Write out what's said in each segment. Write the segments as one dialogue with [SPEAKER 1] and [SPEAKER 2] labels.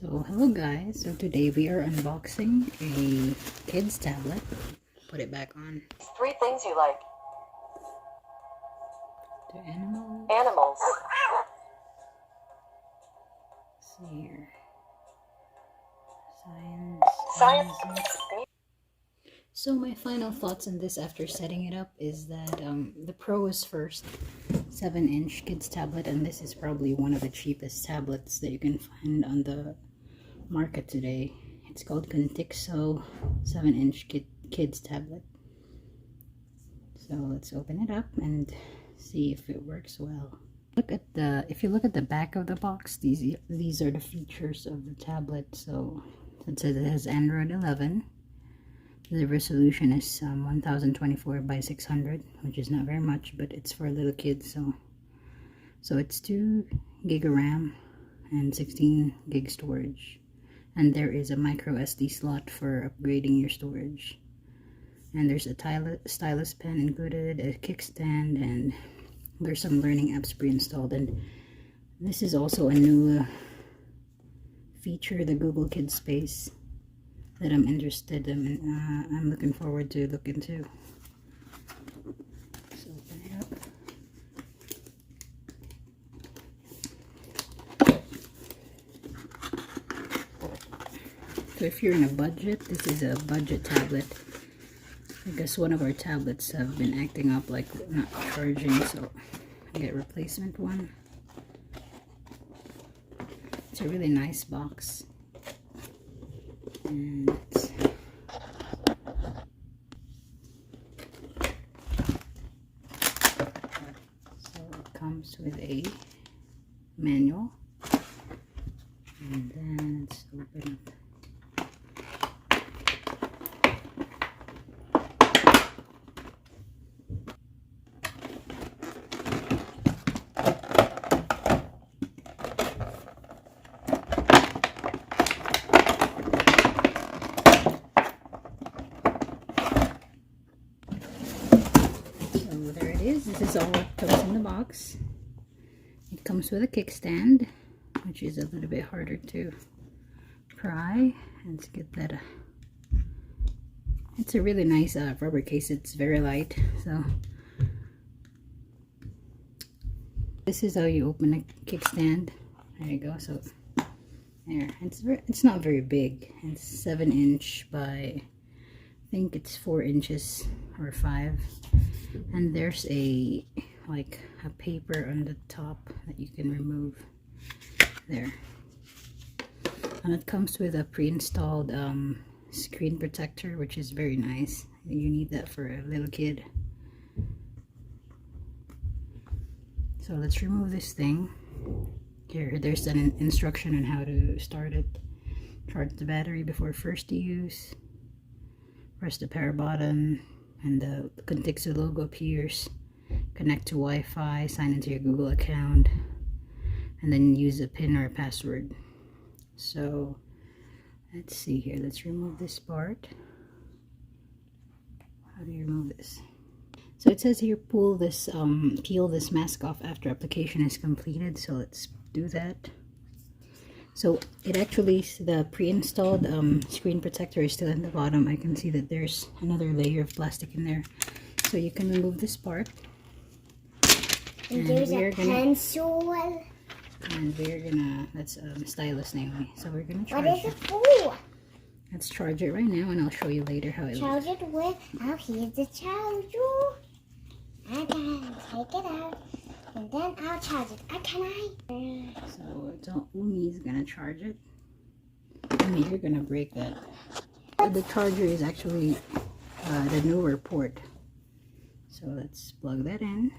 [SPEAKER 1] So hello guys, so today we are unboxing a kid's tablet. Put it back on.
[SPEAKER 2] 3 things you like.
[SPEAKER 1] The animals.
[SPEAKER 2] Animals.
[SPEAKER 1] Let's see here.
[SPEAKER 2] Science.
[SPEAKER 1] So my final thoughts on this after setting it up is that the Pro is first 7-inch kids tablet, and this is probably one of the cheapest tablets that you can find on the market today. It's called Contixo 7-inch kids tablet. So let's open it up and see if it works well. If you look at the back of the box, these are the features of the tablet. So it says it has Android 11. The resolution is 1024 by 600, which is not very much, but it's for little kids. So it's 2 gig of RAM and 16 gig storage, and there is a micro SD slot for upgrading your storage. And there's a stylus pen included, a kickstand, and there's some learning apps pre-installed. And this is also a new feature, the Google Kids Space, that I'm interested in, and I'm looking forward to look into. So open it up. So if you're in a budget, this is a budget tablet. I guess one of our tablets have been acting up, like not charging, so I get a replacement one. It's a really nice box. And so it comes with a manual, and then let's open up. There it is. This is all what comes in the box. It comes with a kickstand, which is a little bit harder to pry. Let's get that. It's a really nice rubber case. It's very light. So this is how you open a kickstand. There you go. So there. It's not very big. It's 7-inch by, I think it's 4 inches or 5. And there's a paper on the top that you can remove there. And it comes with a pre-installed screen protector, which is very nice. You need that for a little kid. So let's remove this thing. Here, there's an instruction on how to start it. Charge the battery before first use. Press the power button, and the Contixo logo appears. Connect to Wi-Fi, sign into your Google account, and then use a PIN or a password. So let's see here. Let's remove this part. How do you remove this? So it says here, peel this mask off after application is completed. So let's do that. So it actually, the pre-installed screen protector is still in the bottom. I can see that there's another layer of plastic in there. So you can remove this part.
[SPEAKER 3] And there's a pencil.
[SPEAKER 1] And we're gonna, that's stylus anyway. So we're gonna charge
[SPEAKER 3] it. What is it for?
[SPEAKER 1] Let's charge it right now, and I'll show you later how it
[SPEAKER 3] charge
[SPEAKER 1] looks.
[SPEAKER 3] Charge it with, oh, here's the charger. I can take it out. And then I'll charge it.
[SPEAKER 1] So Umi's gonna charge it. Umi, you're gonna break that. The charger is actually the newer port. So let's plug that in.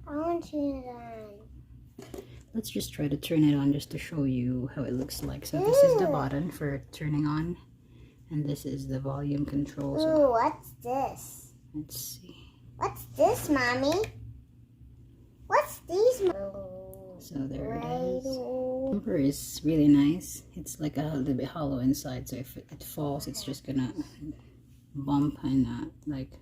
[SPEAKER 3] I want to turn it on.
[SPEAKER 1] Let's just try to turn it on just to show you how it looks like. So this is the button for turning on, and this is the volume control. So
[SPEAKER 3] ooh, what's this?
[SPEAKER 1] let's see.
[SPEAKER 3] What's this, Mommy? What's these?
[SPEAKER 1] So there it is. The bumper is really nice. It's like a little bit hollow inside, so if it falls, it's just gonna bump and like.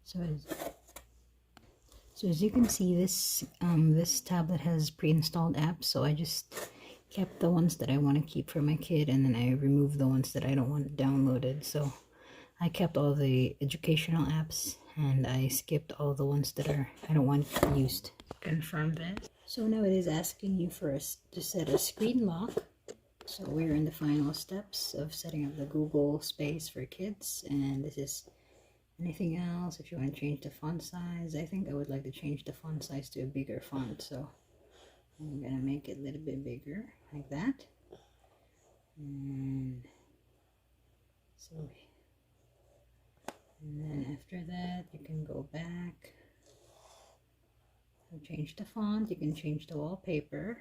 [SPEAKER 1] So as you can see, this tablet has pre-installed apps, so I just kept the ones that I want to keep for my kid, and then I removed the ones that I don't want downloaded. So I kept all the educational apps, and I skipped all the ones that I don't want used. Confirm this. So now it is asking you first to set a screen lock. So we're in the final steps of setting up the Google Space for kids, and this is anything else. If you want to change the font size, I think I would like to change the font size to a bigger font, so I'm gonna make it a little bit bigger like that. And so, and then after that you can go back, so change the font, you can change the wallpaper.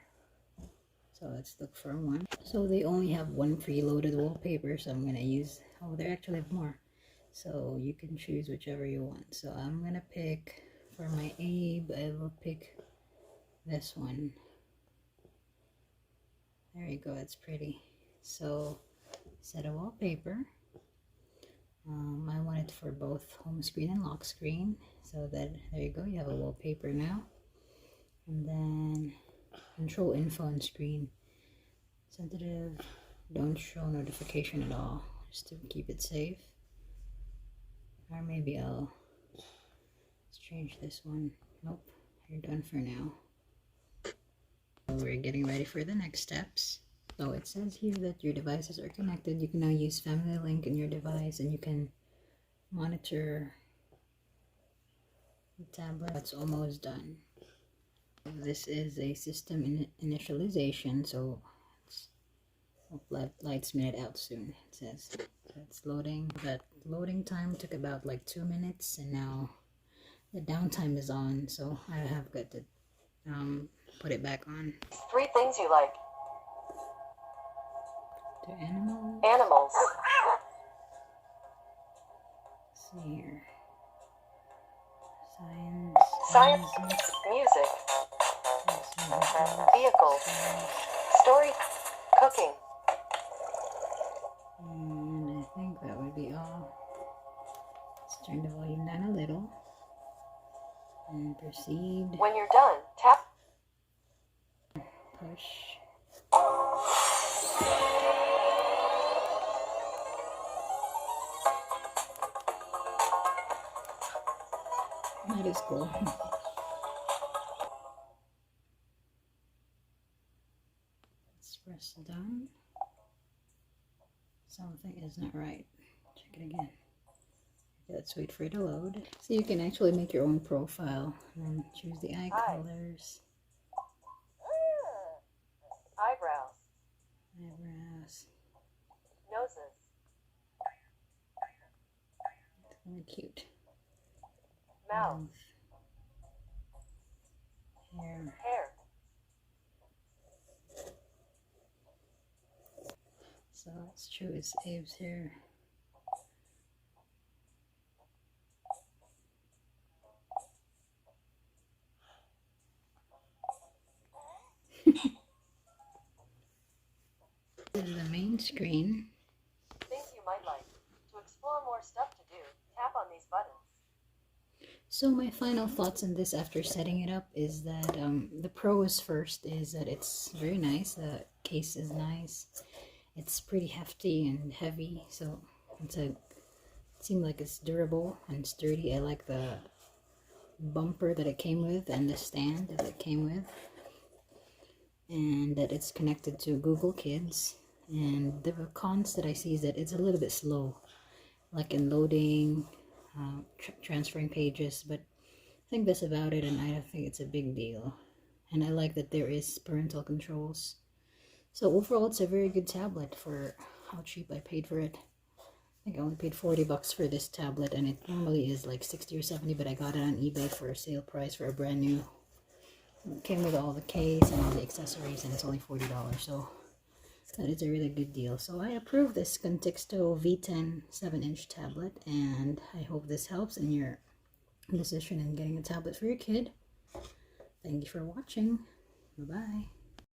[SPEAKER 1] So let's look for one. So they only have one preloaded wallpaper, so I'm gonna use, oh, they actually have more. So you can choose whichever you want. So I'm gonna pick, for my Abe, I will pick this one. There you go, it's pretty. So set a wallpaper. I want it for both home screen and lock screen. So that, there you go, you have a wallpaper now. And then control info on screen. Sensitive, don't show notification at all, just to keep it safe. Or maybe let's change this one. Nope, you're done for now. So we're getting ready for the next steps. So it says here that your devices are connected. You can now use Family Link in your device, and you can monitor the tablet. That's almost done. This is a system initialization, so lights minute out soon, it says. So it's loading. That loading time took about like 2 minutes, and now the downtime is on, so I have got to put it back on.
[SPEAKER 2] 3 things you like.
[SPEAKER 1] To animals.
[SPEAKER 2] Animals.
[SPEAKER 1] Let's see here.
[SPEAKER 2] Science. Music. Vehicles. Story. Cooking.
[SPEAKER 1] And I think that would be all. Let's turn the volume down a little. And proceed.
[SPEAKER 2] When you're done, tap.
[SPEAKER 1] Push. That is cool. Let's press done. Something is not right. Check it again. Let's wait for it to load. So you can actually make your own profile and then choose the eye colors.
[SPEAKER 2] Eyebrows.
[SPEAKER 1] Eyebrows.
[SPEAKER 2] Noses.
[SPEAKER 1] It's really cute.
[SPEAKER 2] Mouth.
[SPEAKER 1] Hair.
[SPEAKER 2] Hair.
[SPEAKER 1] So let's choose Abe's hair. This is the main screen.
[SPEAKER 2] Things you might like. To explore more stuff to do, tap on these buttons.
[SPEAKER 1] So my final thoughts on this after setting it up is that the pros first is that it's very nice. The case is nice. It's pretty hefty and heavy, so it seemed like it's durable and sturdy. I like the bumper that it came with and the stand that it came with, and that it's connected to Google Kids. And the cons that I see is that it's a little bit slow, like in loading, transferring pages, but I think that's about it, and I don't think it's a big deal. And I like that there is parental controls. So overall, it's a very good tablet for how cheap I paid for it. I think I only paid $40 for this tablet, and it normally is like 60 or 70, but I got it on eBay for a sale price for a brand new. It came with all the case and all the accessories, and it's only $40, so that is a really good deal. So I approve this Contixo V10 7-inch tablet, and I hope this helps in your decision in getting a tablet for your kid. Thank you for watching. Bye-bye.